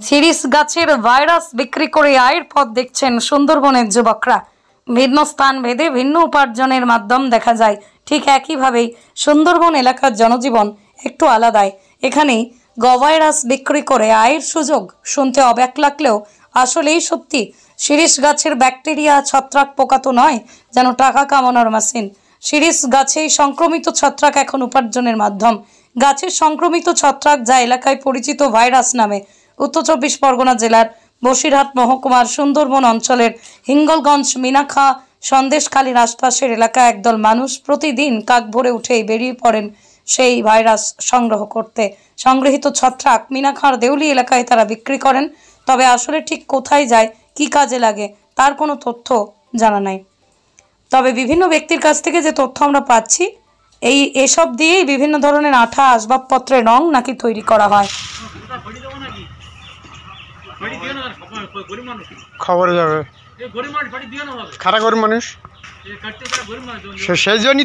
শিরীষ গাছের ভাইরাস বিক্রি করে আয়ের পথ দেখছেন সুন্দরবনের যুবকরা। ভিন্ন স্থান ভেদে ভিন্ন উপার্জনের মাধ্যম দেখা যায়। ঠিক একইভাবেই সুন্দরবন এলাকার জনজীবন একটু আলাদাই। এখানেই গভাইরাস বিক্রি করে আয়ের সুযোগ শুনতে অবাক লাগলেও আসলেই সত্যি। শিরীষ গাছের ব্যাকটেরিয়া ছত্রাক পোকা তো নয়, যেন টাকা কামানোর মেশিন। শিরীষ গাছেই সংক্রমিত ছত্রাক এখন উপার্জনের মাধ্যম। গাছের সংক্রমিত ছত্রাক, যা এলাকায় পরিচিত ভাইরাস নামে, উত্তর 24 পরগনা জেলার বসিরহাট মহকুমার সুন্দরবন অঞ্চলের হিঙ্গলগঞ্জ, মিনাখা, সন্দেশখালীর আশপাশের এলাকা একদল মানুষ প্রতিদিন কাক ভরে উঠেই বেরিয়ে পড়েন সেই ভাইরাস সংগ্রহ করতে। সংগৃহীত ছত্রাক মিনাখার দেউলি এলাকায় তারা বিক্রি করেন। তবে আসলে ঠিক কোথায় যায়, কি কাজে লাগে, তার কোনো তথ্য জানা নাই। তবে বিভিন্ন ব্যক্তির কাছ থেকে যে তথ্য আমরা পাচ্ছি, এসব দিয়েই বিভিন্ন ধরনের আঠা, আসবাবপত্রের রং নাকি তৈরি করা হয়। খবর যাবে খারাপ গরিব মানুষ সেই জন্য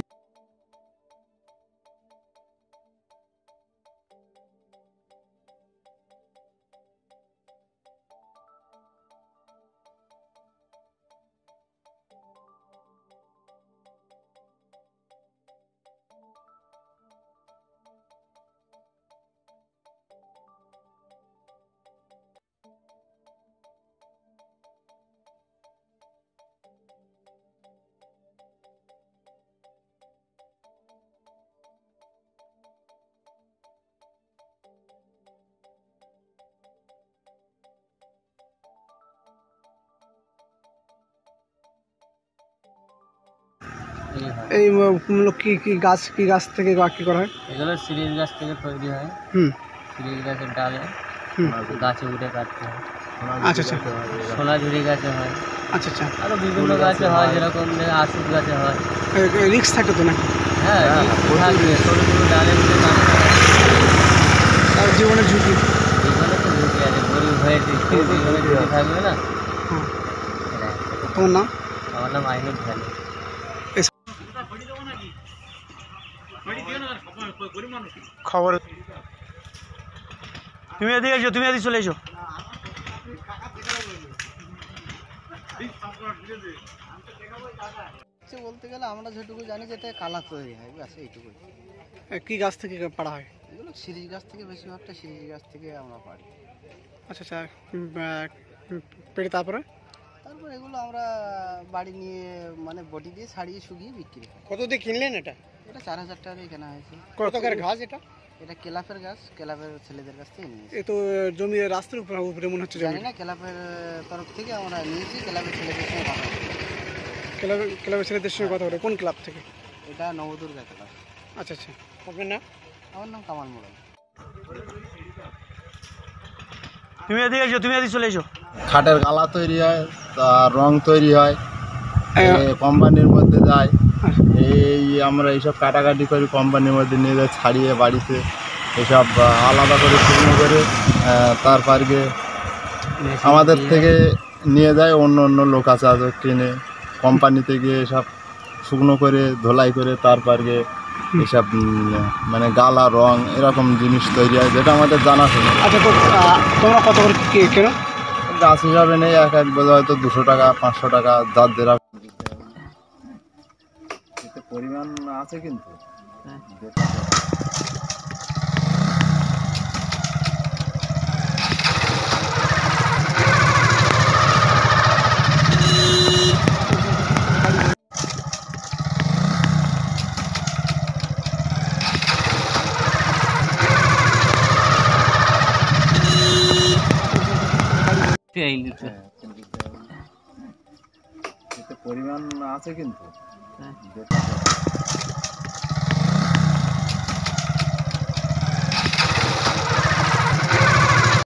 এই কি গাছ থেকে কি করা হয়? এগুলো শিরীষ গাছ থেকে তৈরি হয়। শিরীষ গাছের ডালে গাছে উঠে কাটতে হয়। আচ্ছা আচ্ছা। সোনাঝুরি গাছে হয়। আচ্ছা আচ্ছা। আরো বিভিন্ন গাছে হয়, যেরকম আশুর গাছে হয়। রিস্ক থাকে তো নাকি? হ্যাঁ, থাকবে। ছোটো ছোটো ডালে উঠে কাটতে হয়। আর জীবনের ঝুঁকি, জীবনে তো ঝুঁকি আছে, গরিব হয়ে জীবনে ঝুঁকি থাকবে না। তোমার নাম? আমার নাম আইনুল ভ্যালি। খবর তুমি এদিকে এসো, তুমি এদিকে চলে এসো। বলতে গেলে আমরা যেটুকু জানি যেটা কালা তৈরি হয়, ব্যাস এইটুকুই। কি গাছ থেকে পাড়া হয়? এগুলো শিরীষ গাছ থেকে, বেশিরভাগটা শিরীষ গাছ থেকে আমরা পাড়ি। আচ্ছা আচ্ছা। পেড়ে তারপরে এগুলো আমরা বাড়ি নিয়ে মানে বটি দিয়ে ছাড়িয়ে শুকিয়ে বিক্রি করি। কত দিয়ে কিনলেন এটা? এটা 4000 টাকা দিয়ে কেনা হয়েছে। কত করে ঘাস এটা? এটা কেলাপের গাছ, কেলাপের ছেলেদের কাছ থেকে নিয়েছি। এ তো জমি রাস্তার উপরে মনে হচ্ছে। জানি না, কেলাপের তরফ থেকে আমরা নিয়েছি, কেলাপের ছেলেদের সঙ্গে কথা বলি। ক্লাবের ছেলেদের সঙ্গে কথা বলে? কোন ক্লাব থেকে? এটা নবদুর্গা ক্লাব। আচ্ছা আচ্ছা। আপনার নাম? আমার নাম কামাল মোড়ল। তুমি এদিকে এসো, তুমি এদিকে চলে এসো। খাটের গালা তৈরি হয়, তার রং তৈরি হয়, কোম্পানির মধ্যে যায়। এই আমরা এইসব কাটাকাটি করি, কোম্পানির মধ্যে নিয়ে যাই, ছাড়িয়ে বাড়িতে এসব আলাদা করে শুকনো করে তারপরে আমাদের থেকে নিয়ে যায় অন্য অন্য লোক আছে, আজ কিনে কোম্পানিতে গিয়ে এসব শুকনো করে ধোলাই করে তারপরে এসব মানে গালা, রং, এরকম জিনিস তৈরি হয়, যেটা আমাদের জানাশোনা। আচ্ছা, তো তোমরা কত করে কেন? গাছ হিসাবে নেই, এক এক বোঝা হয়তো 200 টাকা, 500 টাকা, যার যেরকম পরিমাণ আছে। কিন্তু পরিমাণ আছে। কিন্তু